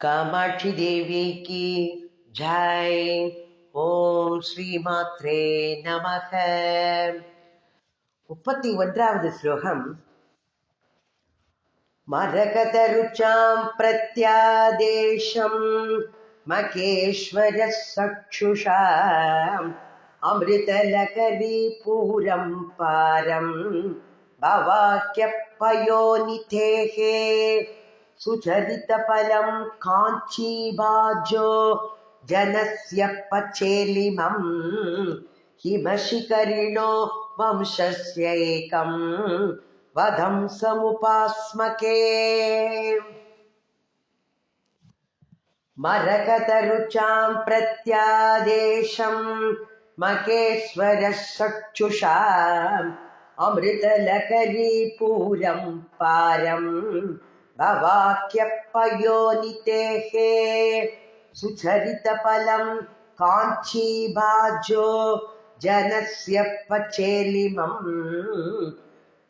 कामाक्षी देवी की जय। ओम श्री मात्रे नमः। 31வது ஸ்லோகம். மரகதருச்சாம் பிரத்யாதேசம் மகேஸ்வர சக்ஷுஷா அமிர்தலகரி பூரம் பாரம் பவாக்ய பயோநிதேஹே சுச்சரிதபலம் காஞ்சீபாஜோ ஜனஸ்ய பச்சேலிமம் ஹிமஷிகரிணோ வம்சஸ்யைகம் வதம் சமுபாஸ்மகே. மரகதருச்சாம் பிரத்யாதேசம் மகேஸ்வர சக்ஷுஷா அமிர்தலகரி பூரம் பாரம் பவாக்ய பயோநிதேஹே சுச்சரிதபலம் காஞ்சீபாஜோ ஜனஸ்ய பச்சேலிமம்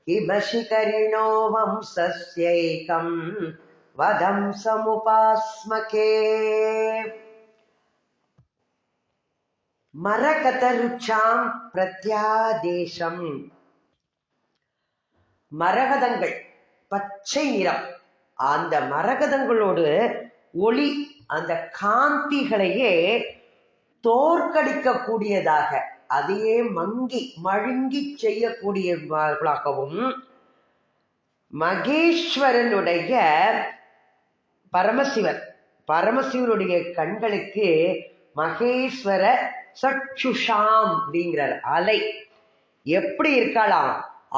ஹிமஷிகரிணோ வம்சஸ்யைகம் வதம் சமுபாஸ்மகே. மரகதருச்சாம் பிரத்யாதேசம். மரகதங்கள் பச்சை நிறம். அந்த மரகதங்களோடு ஒளி, அந்த காந்திகளையே தோற்கடிக்கக்கூடியதாக, அதையே மழுங்கி செய்யக்கூடியவர்களாகவும் மகேஸ்வரனுடைய பரமசிவனுடைய கண்களுக்கு மகேஸ்வர சக்ஷுஷாம் அப்படிங்கிறார். அலை எப்படி இருக்கலாம்?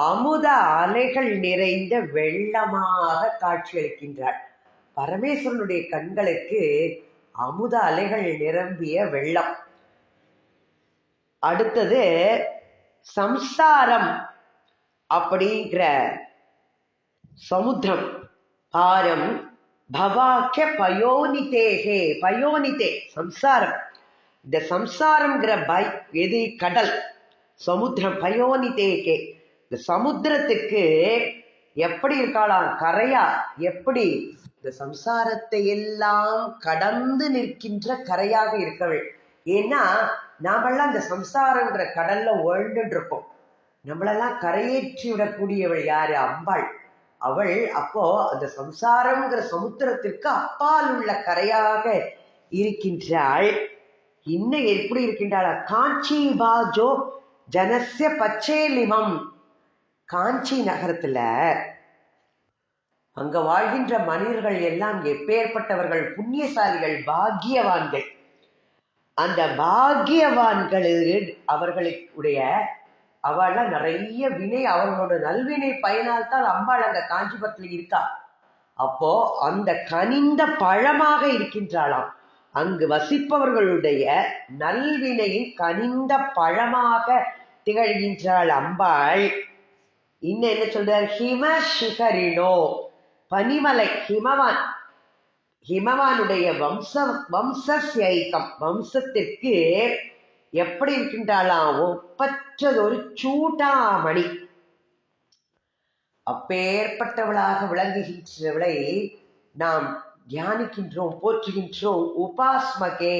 அமுத அலைகள் நிறைந்த வெள்ளமாக காட்சியளிக்கின்றார். பரமேஸ்வரனுடைய கண்களுக்கு அமுத அலைகள் நிரம்பிய வெள்ளம். அடுத்தது சம்சாரம் அப்படிங்கிற சமுத்திரம். பாரம் பவாக்கிய பயோனிதேகே. பயோனிதே சம்சாரம். இந்த சம்சாரம்ங்கிற எது? கடல், சமுத்திரம். பயோனிதேகே இந்த சமுத்திரத்துக்கு எப்படி இருக்கலாம்? கரையா எப்படி? இந்த சம்சாரத்தை எல்லாம் கடந்து நிற்கின்ற கரையாக இருக்கவள். ஏன்னா நாமெல்லாம் இந்த சம்சாரங்கிற கடல்ல உழண்டு இருப்போம். நம்மளெல்லாம் கரையேற்றி விடக்கூடியவள் யாரு? அம்பாள். அவள் அப்போ அந்த சம்சாரம்ங்கிற சமுத்திரத்திற்கு அப்பால் உள்ள கரையாக இருக்கின்றாள். இன்னும் எப்படி இருக்கின்றாள்? காஞ்சி பாஜோ ஜனஸ்ய பச்சேலிமம். காஞ்சி நகரத்துல அங்க வாழ்கின்ற மனிதர்கள் எல்லாம் எப்பேற்பட்டவர்கள்? புண்ணியசாலிகள், பாக்கியவான்கள். அந்த பாக்கியவான்கள் அவர்களுடைய அவள்லாம் நிறைய வினை, அவர்களோட நல்வினை பயனால் தான் அம்பாள் அங்க காஞ்சிபுரத்துல இருக்கா. அப்போ அந்த கனிந்த பழமாக இருக்கின்றாளாம். அங்கு வசிப்பவர்களுடைய நல்வினையின் கனிந்த பழமாக திகழ்கின்றாள் அம்பாள். இன்னும் என்ன சொல்றார்? ஹிமஷிகரிணோ, பனிமலை, ஹிமவான். ஹிமவானுடைய வம்சஸ்யைகம், வம்சத்திற்கு எப்படி இருக்கின்றாளாம்? ஒப்பற்றதொரு சூடாமணி. அப்பேற்பட்டவளாக விளங்குகின்றவளை நாம் தியானிக்கின்றோம், போற்றுகின்றோம். உபாஸ்மகே,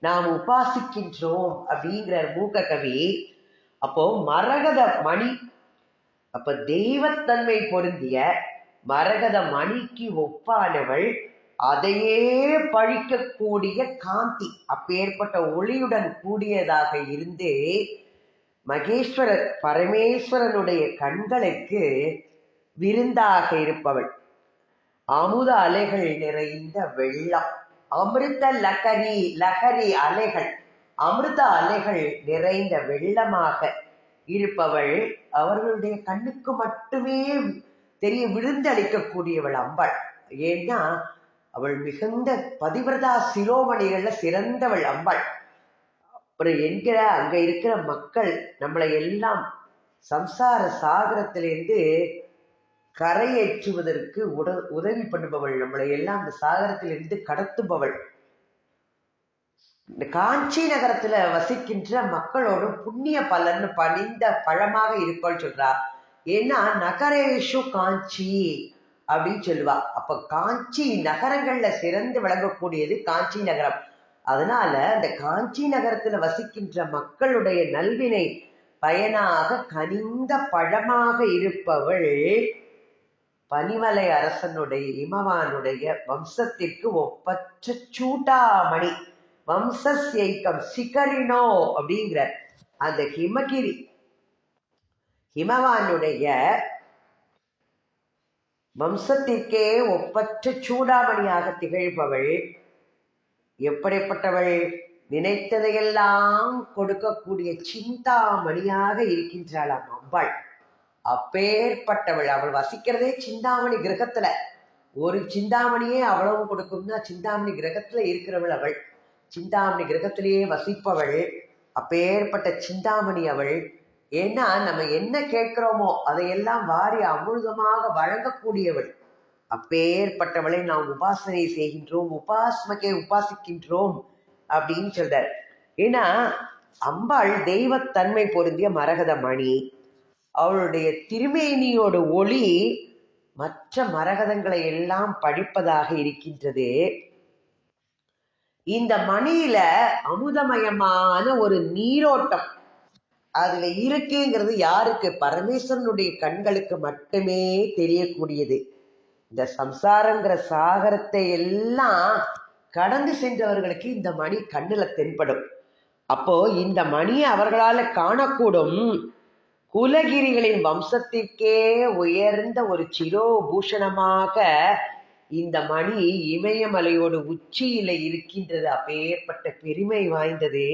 நாம் உபாசிக்கின்றோம் அப்படிங்கிறார் மூக கவி. அப்போ மரகத மணி, அப்ப தெய்வத்தன்மை பொருந்திய மரகத மணிக்கு ஒப்பானவள், அதையே பழிக்கக்கூடிய காந்தி, அப்பேற்பட்ட ஒளியுடன் கூடியதாக இருந்து மகேஸ்வரர் பரமேஸ்வரனுடைய கண்களுக்கு விருந்தாக இருப்பவள். அமுத அலைகள் நிறைந்த வெள்ளம். அமிர்த லகரி அலைகள், அமிர்த அலைகள் நிறைந்த வெள்ளமாக இருப்பவள். அவர்களுடைய கண்ணுக்கு மட்டுமே தெரிய விருந்தளிக்கக்கூடியவள் அம்பாள். ஏன்னா அவள் மிகுந்த பதிவிரதா சிரோமணிகள்ல சிறந்தவள் அம்பாள். அப்புறம் என்கிற அங்க இருக்கிற மக்கள் நம்மளை எல்லாம் சம்சார சாகரத்திலிருந்து கரையேற்றுவதற்கு உதவி பண்ணுபவள். நம்மளை எல்லாம் அந்த சாகரத்திலிருந்து கடத்துபவள். இந்த காஞ்சி நகரத்துல வசிக்கின்ற மக்களோடு புண்ணிய பலன் பணிந்த பழமாக இருப்பாள் சொல்றா. ஏன்னா நகரேஷு காஞ்சி, அப்படின்னு சொல்லுவா. அப்ப காஞ்சி நகரங்கள்ல சிறந்து விளங்கக்கூடியது காஞ்சி நகரம். அதனால அந்த காஞ்சி நகரத்துல வசிக்கின்ற மக்களுடைய நல்வினை பயனாக கனிந்த பழமாக இருப்பவள் பனிமலை அரசனுடைய இமவானுடைய வம்சத்திற்கு ஒப்பற்ற சூடாமணி. வம்சஸ்யைக்கம் சிகரினோ அப்படிங்கிற அந்த ஹிமவானுடைய வம்சத்திற்கே ஒப்பற்ற சூடாமணியாக திகழ்பவள். எப்படிப்பட்டவள்? நினைத்ததையெல்லாம் கொடுக்கக்கூடிய சிந்தாமணியாக இருக்கின்றாளாம் அம்பாள். அப்பேற்பட்டவள். அவள் வசிக்கிறதே சிந்தாமணி கிரகத்துல. ஒரு சிந்தாமணியே அவ்வளவு கொடுக்கும்னா சிந்தாமணி கிரகத்துல இருக்கிறவள் அவள். சிந்தாமணி கிரகத்திலேயே வசிப்பவள். அப்பேற்பட்ட சிந்தாமணி அவள். ஏன்னா நம்ம என்ன கேட்கிறோமோ அதையெல்லாம் வாரி அமுழ்தமாக வழங்கக்கூடியவள். அப்பேற்பட்டவளை நாம் உபாசனை செய்கின்றோம், உபாசிக்கின்றோம் அப்படின்னு சொல்றார். ஏன்னா அம்பாள் தெய்வத்தன்மை பொருந்திய மரகத மணி. அவளுடைய திருமேனியோட ஒளி மற்ற மரகதங்களை எல்லாம் படிப்பதாக இருக்கின்றது. இந்த மணியில அமுதமயமான ஒரு நீரோட்டம் அதுல இருக்குங்கிறது யாருக்கு? பரமேஸ்வரனுடைய கண்களுக்கு மட்டுமே தெரியக்கூடியது. இந்த சம்சாரங்கிற சாகரத்தை எல்லாம் கடந்து சென்றவர்களுக்கு இந்த மணி கண்ணுல தென்படும். அப்போ இந்த மணியை அவர்களால காணக்கூடும். குலகிரிகளின் வம்சத்திற்கே உயர்ந்த ஒரு சிரோபூஷணமாக இந்த மணி இமயமலையோடு உச்சியில இருக்கின்றது. அப்பேற்பட்ட பெருமை வாய்ந்தது.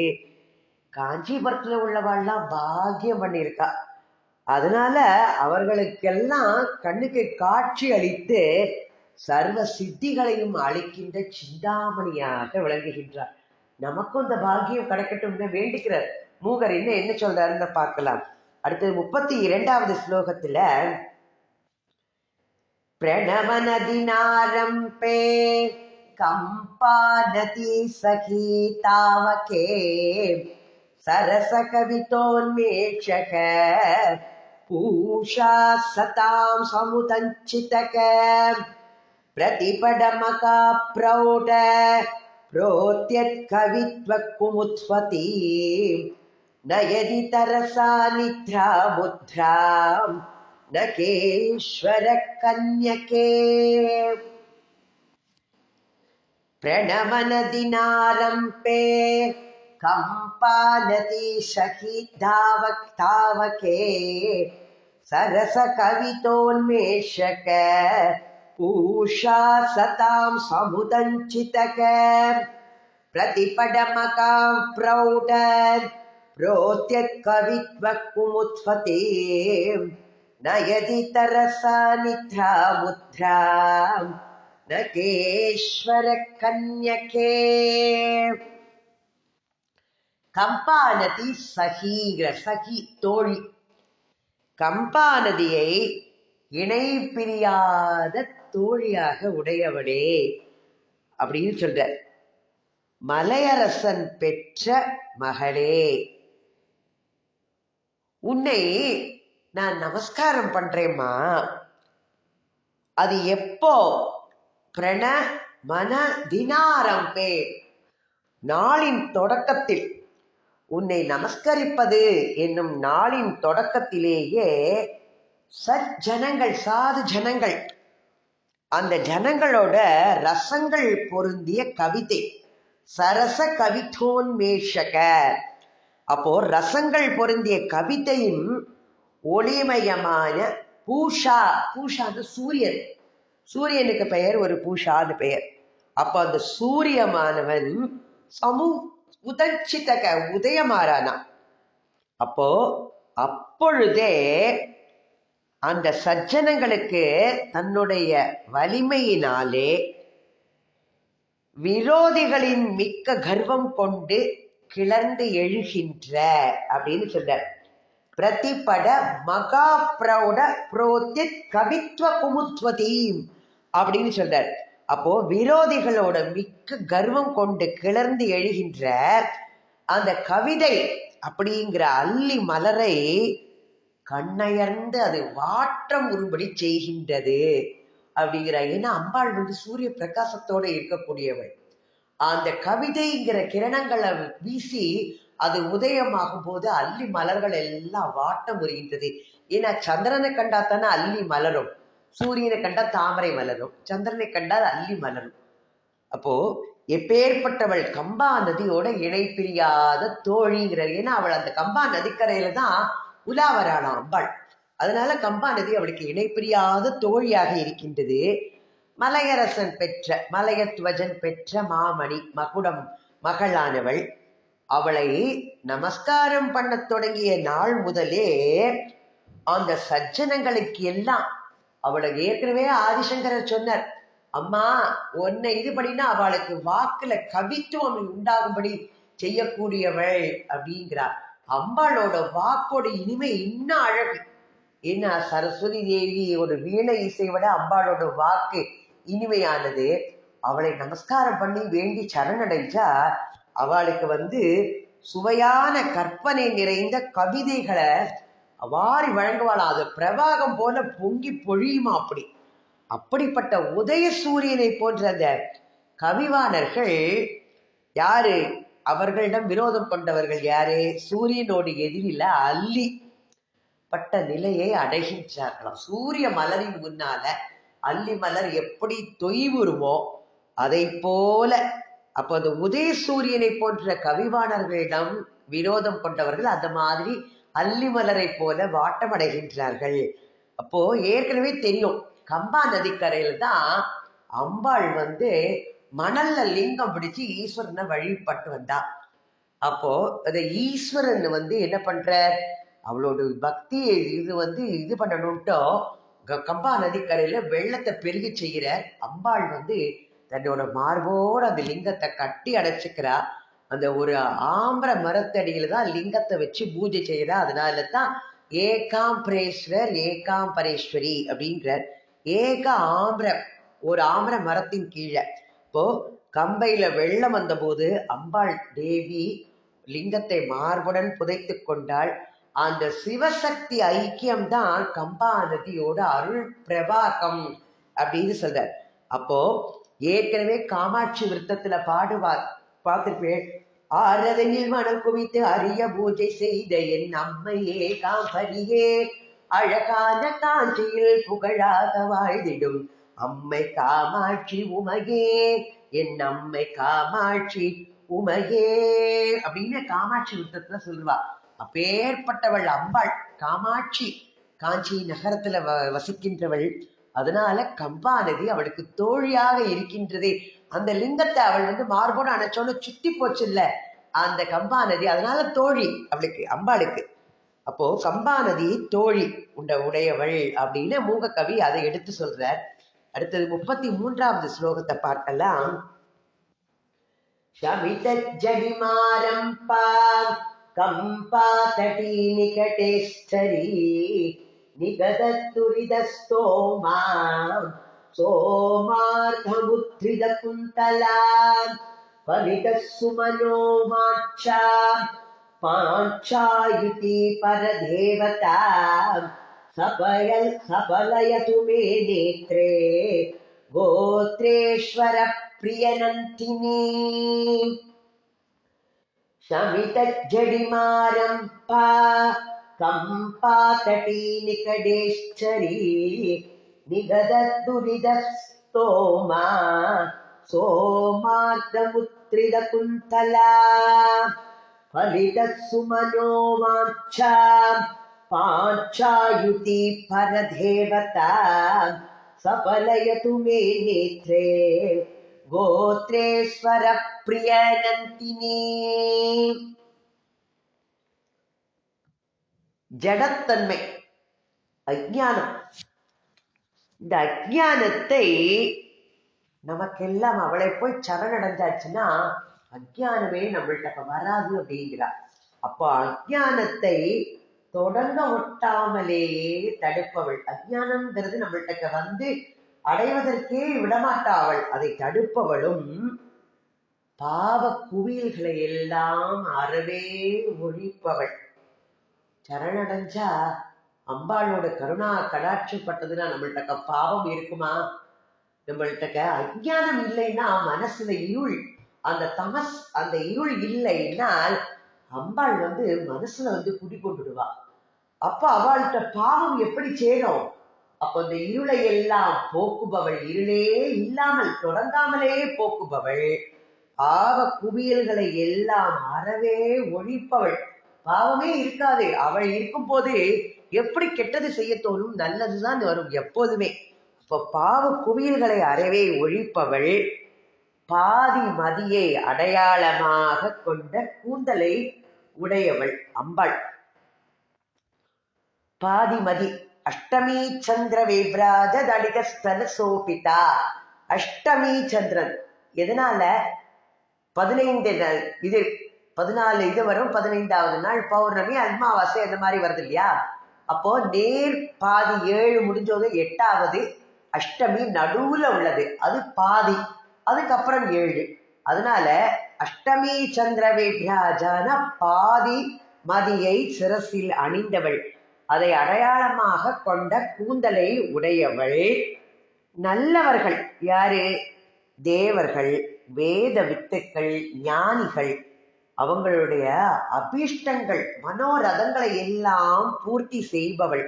காஞ்சிபுரத்துல உள்ளவாள்லாம் பாக்கியம் பண்ணியிருக்கா. அதனால அவர்களுக்கெல்லாம் கண்ணுக்கு காட்சி அளித்து சர்வ சித்திகளையும் அளிக்கின்ற சிந்தாமணியாக விளங்குகின்றார். நமக்கும் இந்த பாக்கியம் கிடைக்கட்டும் வேண்டிக்கிறார் மூகர். என்ன சொல்றாருன்னு பார்க்கலாம். அடுத்தது 32வது ஸ்லோகத்துல பிரணவநதினாரம்பே கம்பாநதி சகி தாவகே सरसकवितोन्मेषक पूषा सतां समुदञ्चितक प्रतिपडमका प्रौढ प्रोत्यत्कवित्वकुमुत्वती नयति तरसा निद्रा मुद्रां नकेश्वरकन्यके प्रणवनदिनारम्भे कंपानति सखी धावके सरस कवितोन्मेषक पूषा सतां समुदञ्चितक प्रतिपडमकां प्रौढ प्रोत्यत्कवित्वकुमुत्वती नयति तरसा निद्रा मुद्रां नकेश्वरकन्यके கம்பாநதி சகிங்கிற சகி தோழி. கம்பாநதியை இணை பிரியாத தோழியாக உடையவளே அப்படின்னு சொல்ற. மலையரசன் பெற்ற மகளே, உன்னை நான் நமஸ்காரம் பண்றேம்மா. அது எப்போ? பிரண மன தினாரம்பே, நாளின் தொடக்கத்தில். உன்னை நமஸ்கரிப்பது என்னும் நாளின் தொடக்கத்திலேயே சஜ்ஜனங்கள், சாது ஜனங்கள், அந்த ஜனங்களோட ரசங்கள் பொருந்திய கவிதை சரச கவிதோன்மேஷக. அப்போ ரசங்கள் பொருந்திய கவிதையும் ஒளிமயமான பூஷா. பூஷான்னு சூரியன். சூரியனுக்கு பெயர் ஒரு பூஷான்னு பெயர். அப்போ அந்த சூரியமானவன் உதஞ்சிதக உதயமாறானா. அப்பொழுதே அந்த சஜ்ஜனங்களுக்கு தன்னுடைய வலிமையினாலே விரோதிகளின் மிக்க கர்வம் கொண்டு கிளர்ந்து எழுகின்ற அப்படின்னு சொல்ற. பிரதிபட மகா பிரௌட புரோத்யத் கவித்வ குமுத்வதி அப்படின்னு சொல்றார். அப்போ விரோதிகளோட மிக்க கர்வம் கொண்டு கிளர்ந்து எழுகின்ற அந்த கவிதை அப்படிங்கிற அல்லி மலரை கண்ணயர்ந்து அது வாற்றம் உரும்படி செய்கின்றது. அப்படிங்கிறார். ஏன்னா அம்பாள் வந்து சூரிய பிரகாசத்தோட இருக்கக்கூடியவள். அந்த கவிதைங்கிற கிரணங்களை வீசி அது உதயமாகும் போது அல்லி மலர்கள் எல்லாம் வாட்டம் வருகின்றது. ஏன்னா சந்திரனை கண்டா தானே அல்லி மலரும், சூரியனை கண்டா தாமரை மலரும், சந்திரனை கண்டால் அல்லி மலரும். அப்போ எப்பேற்பட்டவள் கம்பா நதியோட இணை பிரியாத தோழிங்கிறார். ஏன்னா அவள் அந்த கம்பா நதிக்கரையில தான் உலாவராளாம் அம்பாள். அதனால கம்பா நதி அவளுக்கு இணை பிரியாத தோழியாக இருக்கின்றது. மலையரசன் பெற்ற மலையத்வஜன் பெற்ற மாமணி மகுடம் மகளானவள். அவளை நமஸ்காரம் பண்ண தொடங்கிய நாள் முதலே அந்த சஜ்ஜனங்களுக்கு எல்லாம் அவளை ஏற்கனவே ஆதிசங்கரர் சொன்னார், அம்மா உன்னை இது பண்ணினா அவளுக்கு வாக்குல கவித்துவம் உண்டாகும்படி செய்யக்கூடியவள் அப்படிங்கிறார். அம்பாளோட வாக்கோட இனிமை இன்னும் அழகு. ஏன்னா சரஸ்வதி தேவி ஒரு வீணை இசை விட அம்பாளோட வாக்கு இனிமையானது. அவளை நமஸ்காரம் பண்ணி வேண்டி சரணடைஞ்சா அவளுக்கு வந்து சுவையான கற்பனை நிறைந்த கவிதைகளை அவாரி வழங்குவாளா. அது பிரவாகம் போல பொங்கி பொழியுமா. அப்படிப்பட்ட உதய சூரியனை போன்ற அந்த கவிவாணர்கள் யாரு? அவர்களிடம் விரோதம் கொண்டவர்கள் யாரு? சூரியனோடு எதிரில அல்லி பட்ட நிலையை அடைகின்றார்களாம். சூரிய மலரின் முன்னால அல்லி மலர் எப்படி தொய்வுருமோ அதை போல. அப்போ அந்த உதய சூரியனை போன்ற கவிவாணர்களிடம் விரோதம் கொண்டவர்கள் அந்த மாதிரி அல்லி மலரை போல வாட்டம் அடைகின்றார்கள். அப்போ ஏற்கனவே தெரியும், கம்பா நதிக்கரையில தான் அம்பாள் வந்து மணல்ல லிங்கம் பிடிச்சு ஈஸ்வரனை வழிபட்டு வந்தா. அப்போ அந்த ஈஸ்வரன் வந்து என்ன பண்ற, அவளோட பக்தியை இது பண்ணணும்ட்டோ கம்பா நதிக்கரையில வெள்ளத்தை பெருகி செய்கிற அம்பாள் வந்து தன்னோட மார்போடு அந்த லிங்கத்தை கட்டி அடைச்சிக்கிறா. அந்த ஒரு ஆம்பர மரத்தடியில தான் லிங்கத்தை வச்சு பூஜை செய்யறா. அதனால தான் ஏகாம்பரேஸ்வர் ஏகாம்பரேஸ்வரி அப்படிங்கிறார். ஏக ஆம்பர, ஒரு ஆம்பர மரத்தின் கீழே. இப்போ கம்பையில வெள்ளம் வந்த போது அம்பாள் தேவி லிங்கத்தை மார்புடன் புதைத்து கொண்டாள். அந்த சிவசக்தி ஐக்கியம்தான் கம்பா நதியோட அருள் பிரபாகம் அப்படின்னு சொல்றார். அப்போ ஏற்கனவே காமாட்சி விருத்தத்துல பாடுவார், பார்த்திருப்பேன். ஆரதனில் மனம் குவித்து அரிய பூஜை செய்த என் அம்மையே காம்பரியே, அழகான காஞ்சியில் புகழாக வாழ்ந்திடும் அம்மை காமாட்சி உமையே, என் அம்மை காமாட்சி உமையே அப்படின்னு காமாட்சி விருத்தத்துல சொல்லுவா. அப்பேற்பட்டவள் அம்பாள் காமாட்சி, காஞ்சி நகரத்துல வசிக்கின்றவள். அதனால கம்பா நதி அவளுக்கு தோழியாக இருக்கின்றது. அந்த லிங்கத்தை அவள் வந்து மார்போடு அணைச்சோன்னு சுத்தி போச்சு இல்ல அந்த கம்பா நதி, அதனால தோழி அவளுக்கு அம்பாளுக்கு. அப்போ கம்பா நதி தோழி உடையவள் அப்படின்னு மூக கவி அதை எடுத்து சொல்றார். அடுத்தது 33வது ஸ்லோகத்தை பார்க்கலாம். शमित जडिमारंपा कंपा तटी निकटे स्थरी निगदत्तुरिदस्तोमा सोमार्धमुत्थिद कुन्तला फलितस्सुमनो माच्छा पाञ्चायुति परदेवता सफलयतु मे नेत्रे गोत्रेश्वर प्रियनन्तिनी शमितज्जडिमारंपा कंपा तटी निकडेश्चरी निगदद्दुरिदस्तोमा सोमार्दमुत्रिदकुन्तला फलितस्सुमनो वाञ्छा पाञ्चायुति परदेवता सफलयतु मे नेत्रे गोत्रेश्वर प्रियनन्तिनी. ஜடத்தன்மை, அஜ்ஞானம். இந்த அஜ்ஞானத்தை நமக்கெல்லாம் அவளை போய் சரணடைஞ்சாச்சுன்னா அஜ்ஞானமே நம்மள்கிட்ட வராது அப்படிங்கிறார். அப்போ அஜ்ஞானத்தை தொடங்க ஒட்டாமலேயே தடுப்பவள். அஜ்ஞானம்ங்கிறது நம்மள்கிட்ட வந்து அடைவதற்கே விடமாட்டாவள், அதை தடுப்பவளும் பாவ குவியல்களை எல்லாம் அறவே ஒழிப்பவள். சரணடைஞ்சா அம்பாளோட கருணா கடாட்சிப்பட்டதுன்னா நம்மள்கிட்ட பாவம் இருக்குமா? நம்மள்கிட்ட அஞ்ஞானம் இல்லைன்னா மனசுல இருள், அந்த தமஸ், அந்த இருள் இல்லைன்னால் அம்பாள் மனசுல குடி கொண்டுடுவா. அப்ப அவள்கிட்ட பாவம் எப்படி சேரும்? அப்ப இந்த இருளை எல்லாம் போக்குபவள், இருளே இல்லாமல் தொடங்காமலே போக்குபவள், பாவ குவியல்களை எல்லாம் அறவே ஒழிப்பவள். பாவமே இருக்காது. அவள் இருக்கும் போது எப்படி கெட்டது செய்ய தோணும்? நல்லதுதான் வரும் எப்போதுமே. இப்ப பாவ குவியல்களை அறவே ஒழிப்பவள், பாதி மதியை அடையாளமாக கொண்ட கூந்தலை உடையவள் அம்பாள். பாதிமதி அஷ்டமி சந்திர விப்ராஜ தடிகஸ்தல சோபிதா. அஷ்டமி சந்திரன் எதனால? 15 இது 14 இது வரும், 15வது நாள் பௌர்ணமி, அமாவாசை அந்த மாதிரி வருது இல்லையா? அப்போ நேர் பாதி 7 முடிஞ்சோது 8வது அஷ்டமி நடுவுல உள்ளது, அது பாதி, அதுக்கப்புறம் 7. அதனால அஷ்டமி சந்திர விப்ராஜான பாதி மதியை சிரசில் அணிந்தவள், அதை அடையாளமாக கொண்ட கூந்தலை உடையவள். நல்லவர்கள் யாரு? தேவர்கள், வேத வித்துக்கள், ஞானிகள், அவங்களுடைய அபீஷ்டங்கள், மனோரதங்களை எல்லாம் பூர்த்தி செய்பவள்.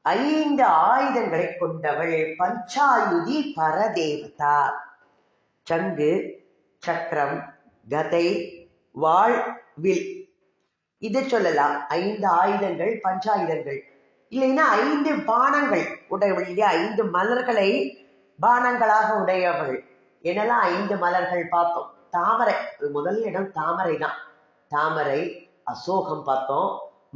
5 ஆயுதங்களை கொண்டவள், பஞ்சாயுதி பரதேவதா. சங்கு, சக்கரம், கதை, வாழ், வில், இதை சொல்லலாம். 5 ஆயுதங்கள், பஞ்சாயுதங்கள். இல்லைன்னா 5 பானங்கள் உடையவள் இல்லையா? 5 மலர்களை பானங்களாக உடையவள். என்னெல்லாம் 5 மலர்கள் பார்த்தோம்? தாமரை, முதல் இடம் தாமரை தான். தாமரை, அசோகம் பார்த்தோம்,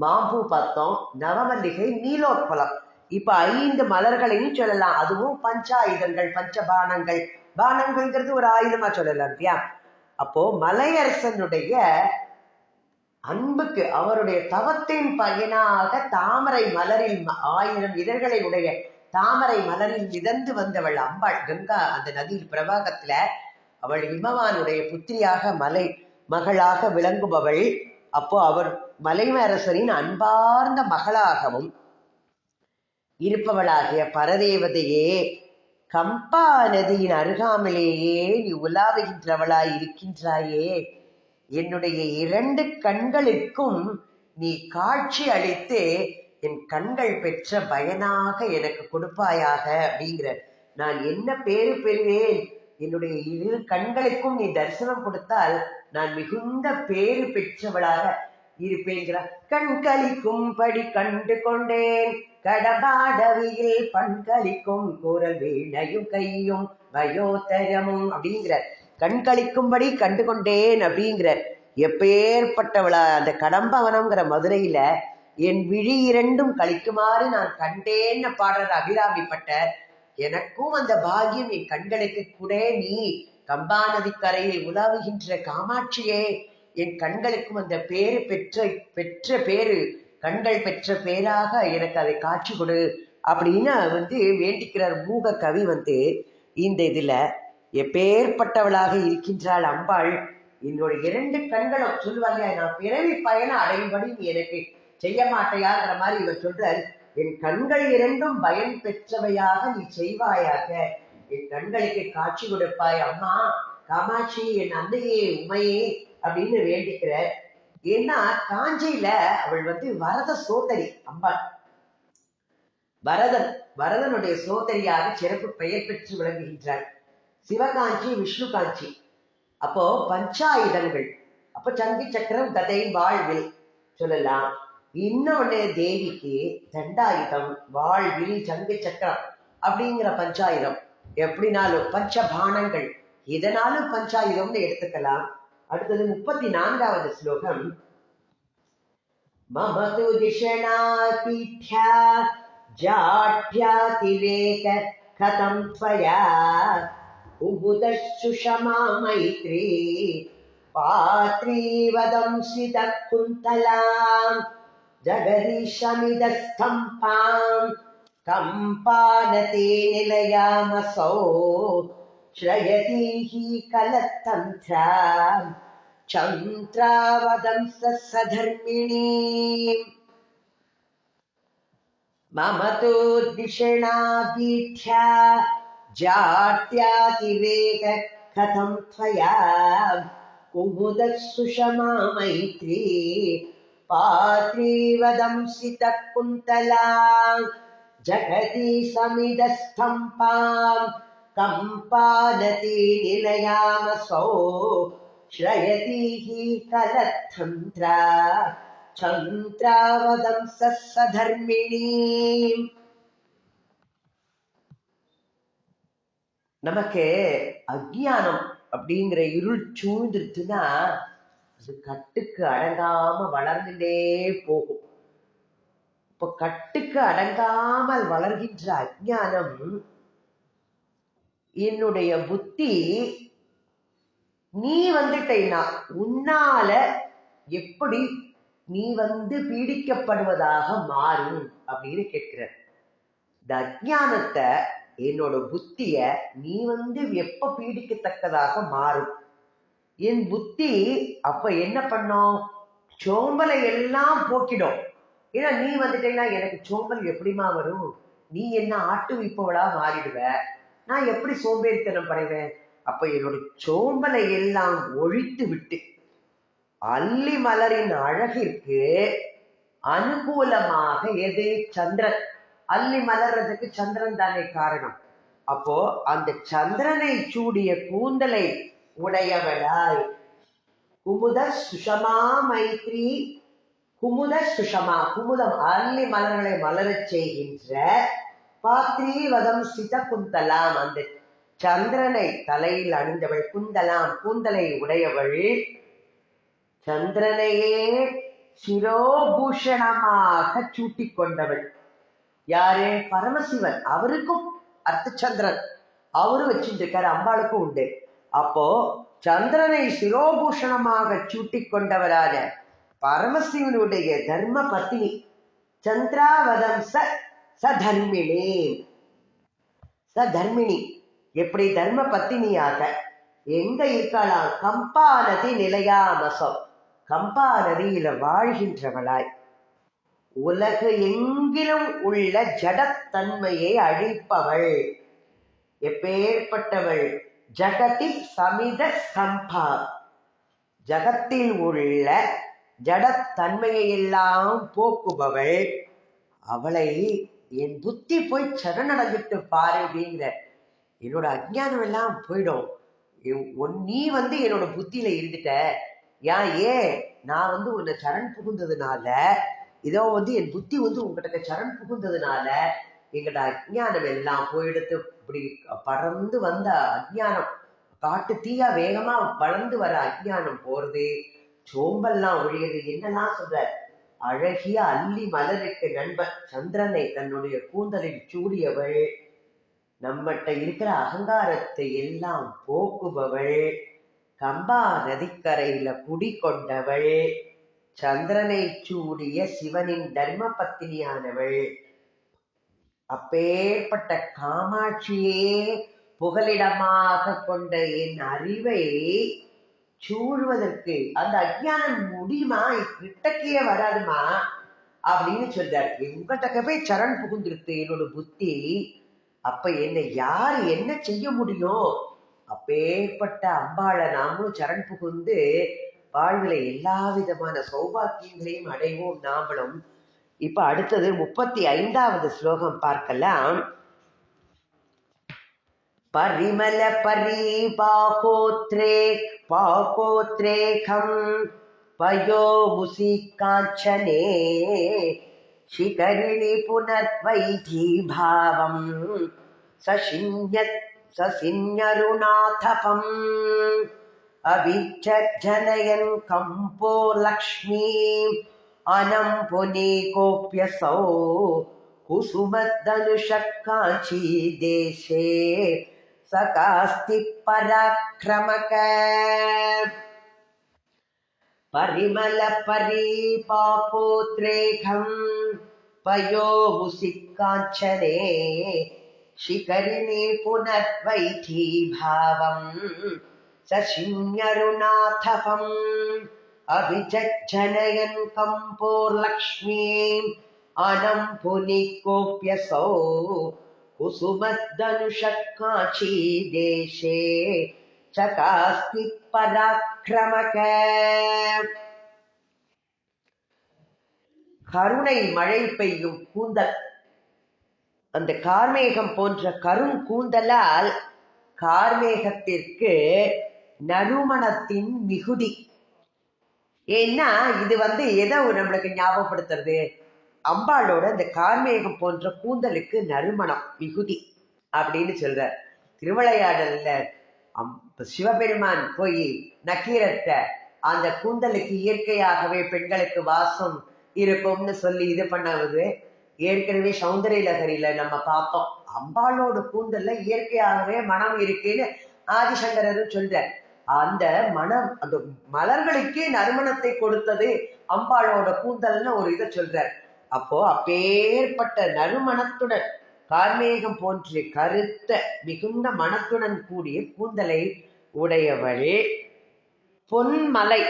மாம்பூ பார்த்தோம், நவமல்லிகை, நீலோத்பலம். இப்ப 5 மலர்களையும் சொல்லலாம். அதுவும் பஞ்சாயுதங்கள், பஞ்சபானங்கள். பானங்கள்ங்கிறது ஒரு ஆயுதமா சொல்லலாம் இல்லையா? அப்போ மலையரசனுடைய அன்புக்கு, அவருடைய தவத்தின் பயனாக தாமரை மலரில் 1000 இதழ்களை உடைய தாமரை மலரில் மிதந்து வந்தவள் அம்பாள். கங்கா அந்த நதியில் பிரவாகத்துல அவள் இமவானுடைய புத்திரியாக மலை மகளாக விளங்குபவள். அப்போ அவர் மலையரசரின் அன்பார்ந்த மகளாகவும் இருப்பவளாகிய பரதேவதையே, கம்பா நதியின் அருகாமலேயே நீ உலாவுகின்றவளாய் இருக்கின்றாயே, என்னுடைய 2 கண்களுக்கும் நீ காட்சி அளித்து என் கண்கள் பெற்ற பயனாக எனக்கு கொடுப்பாயாக அப்படிங்கிற. நான் என்ன பேரு பெறுவேன்? என்னுடைய 2 கண்களுக்கும் நீ தரிசனம் கொடுத்தால் நான் மிகுந்த பேரு பெற்றவளாக இருப்பேங்கிறார். கண்களிக்கும் படி கண்டு கொண்டேன் கடபாடவியில் பண்களிக்கும் குரல் வீணையும் கையும் வயோதரமும் அப்படிங்கிற. கண்களிக்கும்படி கண்டு கொண்டேன் அப்படிங்கிற. எப்பேற்பட்டவளா அந்த கடம்பவனம்ங்கிற மதுரையில என் விழி 2ம் கழிக்குமாறு நான் கண்டேன்னு பாடுற அபிராமிப்பட்ட. எனக்கும் அந்த பாகியம் என் கண்களுக்கு கூட. நீ கம்பா நதிக்கரையில் உலாவுகின்ற காமாட்சியே, என் கண்களுக்கும் அந்த பேரு பெற்ற பேரு, கண்கள் பெற்ற பேராக எனக்கு அதை காட்சி கொடு அப்படின்னு வேண்டிக்கிறார் மூக கவி. இந்த இதுல எப்பேற்பட்டவளாக இருக்கின்றாள் அம்பாள். என்னுடைய 2 கண்களும் சொல்லுவாங்க, நான் பிறவி பயணம் அடையும்படி நீ எனக்கு செய்ய மாட்டையாங்கிற மாதிரி இவர் சொல்றார். என் கண்கள் 2ம் பயன் பெற்றவையாக நீ செய்வாயாக, என் கண்களுக்கு காட்சி கொடுப்பாய் அம்மா காமாட்சி, என் அன்னையே உமையே அப்படின்னு வேண்டிக்கிறார். ஏன்னா காஞ்சியில அவள் வரத சோதரி அம்பாள். வரதனுடைய சோதரியாக சிறப்பு பெயர் பெற்று விளங்குகின்றாள். சிவகாஞ்சி, விஷ்ணு காஞ்சி. அப்போ பஞ்சாயுதங்கள், அப்போ சங்கு, சக்கரம், கதை, வாழ்வில் சொல்லலாம். இன்னொன்னு தேவிக்கு தண்டாயுதம், வாழ்வில், சங்கு, சக்கரம் அப்படிங்கிற பஞ்சாயுதம். எப்படினாலும் பஞ்சபானங்கள், இதனாலும் பஞ்சாயுதம்னு எடுத்துக்கலாம். அடுத்தது 34வது ஸ்லோகம். மமது திஷணாதித்யா ஜாட்யாதிரேக கதம் த்வயா உபுதசுஷமா மைத்ரீ பாத்ரீவதம் ஸ்ரித குந்தலாம் ஜகதீஷமிதஸ்தம்பாம் கம்பானதே நிலையாமசோ ஸ்ரயதீஹி கலத்தந்த்ராம் சந்திராவதம் சதர்மிணீம். மம தோ திஷணாபீட்யா जात्यातिवेग कथं त्वया कुमुदः सुषमा मैत्री पात्रीवदंसितः कुन्तला जगति समिदस्तम्पां कम्पानति निलयामसौ श्रयति हि कलत्तन्त्रा चन्द्रावदंसः सधर्मिणी. நமக்கு அஜ்ஞானம் அப்படிங்கிற இருள் சூழ்ந்துருச்சுன்னா அது கட்டுக்கு அடங்காம வளர்ந்துட்டே போகும். இப்ப கட்டுக்கு அடங்காமல் வளர்கின்ற அஜ்ஞானம் என்னுடைய புத்தி நீ வந்துட்டேன்னா உன்னால எப்படி நீ பீடிக்கப்படுவதாக மாறும் அப்படின்னு கேட்கிற. இந்த அஜ்ஞானத்தை என்னோட புத்திய நீ எப்ப பீடிக்கத்தக்கதாக மாறும்? என் புத்தி அப்ப என்ன பண்ணும்? சோம்பலை எல்லாம் போக்கிடும். ஏன்னா நீ வந்துட்டேன்னா எனக்கு சோம்பல் எப்படிமா வரும்? நீ என்ன ஆட்டுவிப்பவளா மாறிடுவ, நான் எப்படி சோம்பேறித்தனம் படைவேன்? அப்ப என்னோட சோம்பலை எல்லாம் ஒழித்து விட்டு அல்லி மலரின் அழகிற்கு அனுகூலமாக எது? சந்திரன். அல்லி மலர்றதுக்கு சந்திரன் தானே காரணம். அப்போ அந்த சந்திரனை சூடிய கூந்தலை உடையவளாய் குமுத சுஷமா மைத்ரி. குமுத சுஷமா, குமுதம் அல்லி மலர்களை மலரச் செய்கின்ற பாத்ரி வதம் சித குந்தலாம், அந்த சந்திரனை தலையில் அணிந்தவள். குந்தலாம், கூந்தலை உடையவள். சந்திரனையே சிரோபூஷணமாக சூட்டிக் கொண்டவள் யாரு? பரமசிவன். அவருக்கும் அர்த்தச்சந்திரன் அவரு வச்சுட்டு இருக்காரு, அம்பாளுக்கும் உண்டு. அப்போ சந்திரனை சிரோபூஷணமாக சூட்டிக் கொண்டவரான பரமசிவனுடைய தர்ம பத்தினி சந்திராவதம் சதர்மிணி. சதர்மிணி எப்படி தர்ம பத்தினியாக எங்க இருக்கலாம்? கம்பா நதி நிலையாமசம், கம்பா நதியில வாழ்கின்றவளாய் உலகு எங்கிலும் உள்ள ஜடத்தன்மையை அழிப்பவள். எப்பேற்பட்டவள்? ஜகதி சமித ஸ்தம்பா, ஜகத்தில் உள்ள ஜடத்தன்மையை எல்லாம் போக்குபவள். அவளை என் புத்தி போய் சரணடைஞ்சிட்டு பாரு அப்படிங்கிற. என்னோட அஜ்ஞானம் எல்லாம் போயிடும். நீ என்னோட புத்தியில இருந்துட்ட. ஏன் நான் உன்னை சரண் புகுந்ததுனால, இதோ என் புத்தி உங்ககிட்ட சரண் புகுந்ததுனால எங்கட அஜ்ஞானம் எல்லாம் போயிடுத்து. இப்படி பறந்து வந்த அஜ்ஞானம், காட்டு தீயா வேகமா வளர்ந்து வர அஜ்ஞானம் போறது, சோம்பெல்லாம் ஒழியது. என்னெல்லாம் சொல்ற? அழகிய அல்லி மலருக்கு நண்பன் சந்திரனை தன்னுடைய கூந்தலில் சூடியவள், நம்மகிட்ட இருக்கிற அகங்காரத்தை எல்லாம் போக்குபவள், கம்பா நதிக்கரையில குடிகொண்டவள், சந்திரனை சூடிய சிவனின் தர்ம பத்தினியானவள். அப்பேற்பட்ட காமாட்சியே புகலிடமாக கொண்ட என் அறிவை சூழ்வதற்கு அந்த அஜ்ஞானம் முடியுமா? கிட்டக்கையே வராதுமா அப்படின்னு சொல்றார். உங்ககிட்ட போய் சரண் புகுந்திருக்கு என்னோட புத்தி. அப்ப யார் என்ன செய்ய முடியும்? அப்பேற்பட்ட அம்பாளை நாமளும் சரண் புகுந்து வாழ்வில எல்லா விதமான சௌபாக்கியங்களையும் அடைவோம் நாமளும். இப்ப அடுத்தது 35வது ஸ்லோகம் பார்க்கலாம். பரிமல பரிபாகோத்ரே பாகோத்ரேகம் பயோ முசி காஞ்சனே शिखरिणि पुनर्वैधी भावं ससिन्यरुणाथपम् अभिजनयन् कंपो लक्ष्मीम् अनं पुनीकोऽप्यसौ कुसुमधनुषः काञ्ची देशे सकास्ति पराक्रमक परिमल परिपापोद्रेकं पयो मुसिकाञ्चने शिखरिणि पुनर्वैठी भावं सशिन्यरुणाथपम् अभिजनयन् कंपोर्लक्ष्मीम् अनं पुनीकोऽप्यसौ कुसुमद्दनुषकाची देशे चकास्ति पराक्रमक. கருணை மழை பெய்யும் கூந்தல், அந்த கார்மேகம் போன்ற கருங்கூந்தலால் கார்மேகத்திற்கு நறுமணத்தின் மிகுதி. ஏன்னா இது எதை நம்மளுக்கு ஞாபகப்படுத்துறது? அம்பாளோட இந்த கார்மேகம் போன்ற கூந்தலுக்கு நறுமணம் மிகுதி அப்படின்னு சொல்ற. திருவிளையாடல்ல சிவபெருமான் போய் நக்கீரத்தை அந்த கூந்தலுக்கு இயற்கையாகவே பெண்களுக்கு வாசம் இருக்கும்னு சொல்லி இது பண்ணது ஏற்கனவே சௌந்தரிய லகரியில நம்ம பார்த்தோம். அம்பாளோட கூந்தல்ல இயற்கையாகவே மனம் இருக்குன்னு ஆதிசங்கரரும் சொல்ற. அந்த மனம், அந்த மலர்களுக்கே நறுமணத்தை கொடுத்தது அம்பாளோட கூந்தல்னு ஒரு இதை சொல்றார். அப்போ அப்பேற்பட்ட நறுமணத்துடன் கார்மேகம் போன்ற கருத்த மிகுந்த மனத்துடன் கூடிய கூந்தலை உடையவள் பொன்மலை.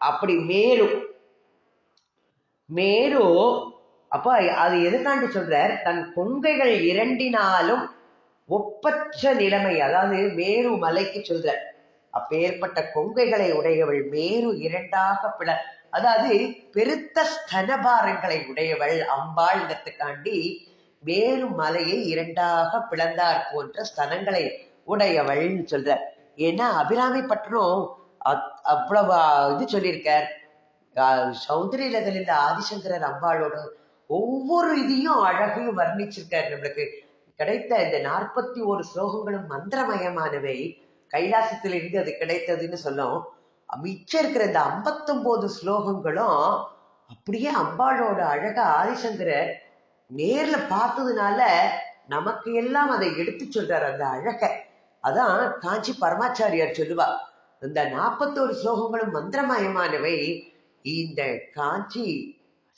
அப்படி மேரு மேரு அப்போ அது எதுக்காண்டு சொல்றார்? தன் கொங்கைகள் இரண்டினாலும் ஒப்பற்ற நிலைமை, அதாவது மேரு மலைக்கு சொல்ற. அப்பேற்பட்ட கொங்கைகளை உடையவள் மேரு இரண்டாக அதாவது பெருத்த ஸ்தனபாரங்களை உடையவள் அம்பாள் இடத்துக்காண்டி மேரு மலையை இரண்டாக பிளந்தார் போன்ற ஸ்தனங்களை உடையவள்னு சொல்ற. ஏன்னா அபிராமி பட்டணம் அவ்வளவு இது சொல்லியிருக்கார். சௌந்தரியலகரில் இந்த ஆதிசங்கரர் அம்பாளோட ஒவ்வொரு இதையும் அழகையும் வர்ணிச்சிருக்காரு. நம்மளுக்கு கிடைத்த இந்த 41 ஸ்லோகங்களும் மந்திரமயமானவை. கைலாசத்திலிருந்து அது கிடைத்ததுன்னு சொல்லும். மிச்சம் இருக்கிற இந்த 59 ஸ்லோகங்களும் அப்படியே அம்பாளோட அழக ஆதிசங்கரர் நேர்ல பார்த்ததுனால நமக்கு எல்லாம் அதை எடுத்து சொல்றாரு அந்த அழக. அதான் காஞ்சி பரமாச்சாரியார் சொல்லுவா, இந்த 41 ஸ்லோகங்களும் மந்திரமயமானவை. இந்த காஞ்சி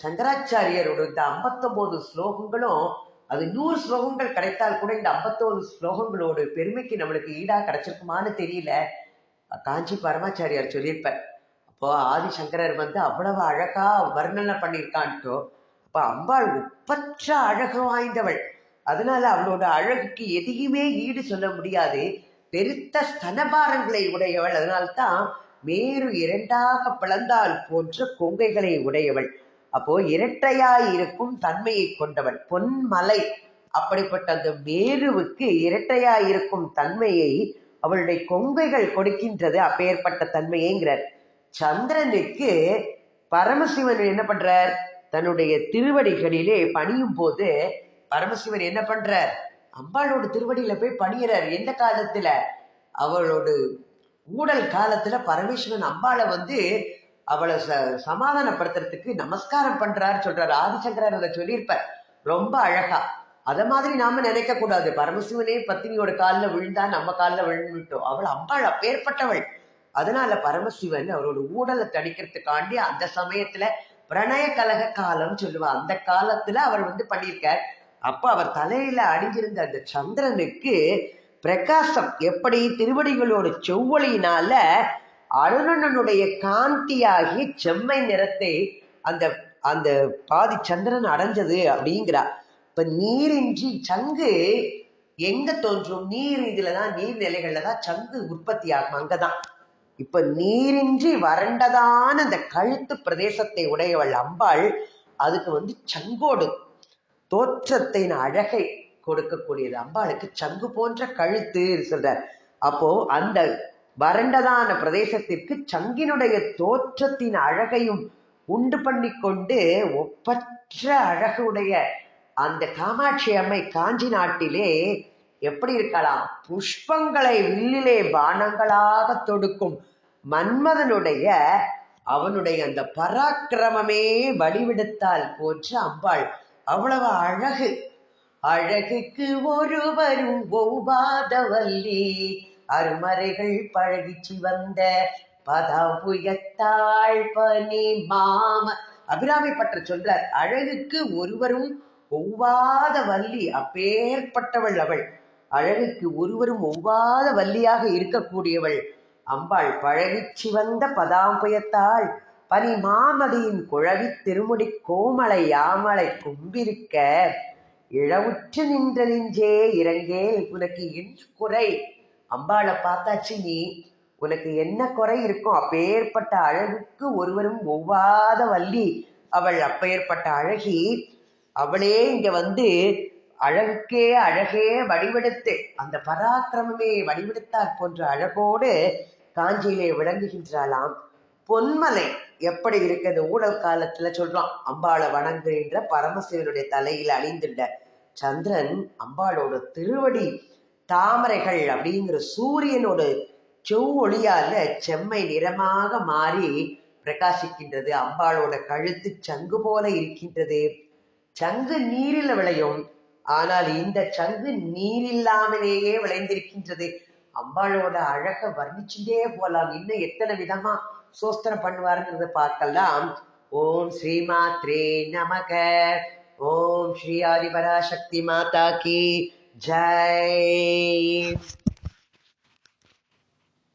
சங்கராச்சாரியரோட இந்த 59 ஸ்லோகங்களும், அது 100 ஸ்லோகங்கள் கிடைத்தால் கூட இந்த 51 ஸ்லோகங்களோட பெருமைக்கு நம்மளுக்கு ஈடா கிடைச்சிருக்குமான்னு தெரியல. காஞ்சி பரமாச்சாரியார் சொல்லியிருப்பார். அப்போ ஆதிசங்கரர் அவ்வளவு அழகா வர்ணனை பண்ணியிருக்கான்ட்டோ. அப்ப அம்பாள் ஒப்பற்ற அழகு வாய்ந்தவள். அதனால அவளோட அழகுக்கு எதையுமே ஈடு சொல்ல முடியாது. பெருத்த ஸ்தனபாரங்களை உடையவள். அதனால்தான் மேரு இரண்டாக பிளந்தால் போன்ற கொங்கைகளை உடையவள். அப்போ இரட்டையாய் இருக்கும் தன்மையை கொண்டவள் பொன்மலை. அப்படிப்பட்ட அந்த மேருவுக்கு இரட்டையாய் இருக்கும் தன்மையை அவளுடைய கொங்கைகள் கொடுக்கின்றது. அப்பேற்பட்ட தன்மையேங்கிறார். சந்திரனுக்கு பரமசிவன் என்ன பண்றார்? தன்னுடைய திருவடிகளிலே பணியும் போது பரமசிவன் என்ன பண்றார்? அம்பாளோட திருவடியில போய் பணியறார். எந்த காலத்துல? அவளோட ஊடல் காலத்துல பரமேஸ்வரன் அம்பாளை அவளை சமாதானப்படுத்துறதுக்கு நமஸ்காரம் பண்றாரு சொல்றாரு. ஆதிசங்கரர் அதை சொல்லியிருப்பார் ரொம்ப அழகா. அத மாதிரி நாம நினைக்க கூடாது. பரமசிவனே பத்தினியோட காலில் விழுந்தா நம்ம காலில் விழுந்துட்டோம். அவள் அம்பாள் அப்பேற்பட்டவள். அதனால பரமசிவன் அவரோட ஊடலை தணிக்கிறதுக்காண்டி அந்த சமயத்துல பிரணய கலக காலம் சொல்லுவா. அந்த காலத்துல அவர் பண்ணியிருக்கார். அப்ப அவர் தலையில அணிஞ்சிருந்த அந்த சந்திரனுக்கு பிரகாசம் எப்படி? திருவடிகளோட செவ்வொளியினால அருணனுடைய காந்தியாகி செம்மை நிறத்தை அந்த அந்த பாதி சந்திரன் அடைஞ்சது அப்படிங்கிறார். இப்ப நீரின்றி சங்கு எங்க தோன்றும்? நீர் இதுலதான், நீர்நிலைகள்ல தான் சங்கு உற்பத்தி ஆகும். அங்கதான். இப்ப நீரின்றி வறண்டதான அந்த கழுத்து பிரதேசத்தை உடையவள் அம்பாள். அதுக்கு சங்கோடு தோற்றத்தின் அழகை கொடுக்கக்கூடியது. அம்பாளுக்கு சங்கு போன்ற கழுத்து சொல்றார். அப்போ அந்த வறண்டதான பிரதேசத்திற்கு சங்கினுடைய தோற்றத்தின் அழகையும் உண்டு பண்ணி கொண்டு ஒப்பற்ற அழகுடைய அந்த காமாட்சி அம்மை காஞ்சி நாட்டிலே எப்படி இருக்கலாம்? புஷ்பங்களை வில்லிலே பானங்களாக தொடுக்கும் மன்மதனுடைய அவனுடைய அந்த பராக்கிரமமே வடிவெடுத்தால் போன்ற அம்பாள். அவ்வளவு அழகு. அழகுக்கு ஒருவரும் ஒவ்வாதவல்லி அருமறைகள் பழகிச்சு வந்த பதாபுயத்தாள் பனி மாம. அபிராமி பற்ற சொல்றார், அழகுக்கு ஒருவரும் ஒவ்வாத வள்ளி. அப்பேற்பட்டவள் அவள். அழகுக்கு ஒருவரும் ஒவ்வாத வள்ளியாக இருக்கக்கூடியவள் அம்பாள். பழகிச்சு வந்த பதாம்புயத்தாள் பனி மாமதியின் குழவி திருமுடி கோமலை யாமலை கும்பிருக்க. இழவுற்று நின்ற நெஞ்சே இறங்கேல் உனக்கு என்று குறை. அம்பாளை பார்த்தாச்சு நீ, உனக்கு என்ன குறை இருக்கும்? அப்பேற்பட்ட அழகுக்கு ஒருவரும் ஒவ்வாத வள்ளி அவள், அப்பேற்பட்ட அழகி அவளே இங்க வந்து அழகுக்கே அழகே வடிவெடுத்து, அந்த பராக்கிரமமே வடிவெடுத்தாற் போன்ற அழகோடு காஞ்சியிலே விளங்குகின்றாளாம். பொன்மலை எப்படி இருக்கிறது? ஊழல் காலத்துல சொல்றான், அம்பாளை வணங்குகின்ற பரமசிவனுடைய தலையில் அணிந்துள்ள சந்திரன் அம்பாளோட திருவடி தாமரைகள் அப்படிங்கிற சூரியனோட செவ்வொளியால செம்மை நிறமாக மாறி பிரகாசிக்கின்றது. அம்பாளோட கழுத்து சங்கு போல இருக்கின்றது. சங்கு நீரில் விளையும், ஆனால் இந்த சங்கு நீரில்லாமலேயே விளைந்திருக்கின்றது. அம்பாளோட அழக வர்ணிச்சுட்டே போலாம். இன்னும் எத்தனை விதமா சோஸ்திரம் பண்ணுவாருங்கிறத பார்க்கலாம். ஓம் ஸ்ரீமாத்ரே நமக. ஓம் ஸ்ரீ ஆதிபராசக்தி மாதா கி ஜெய்.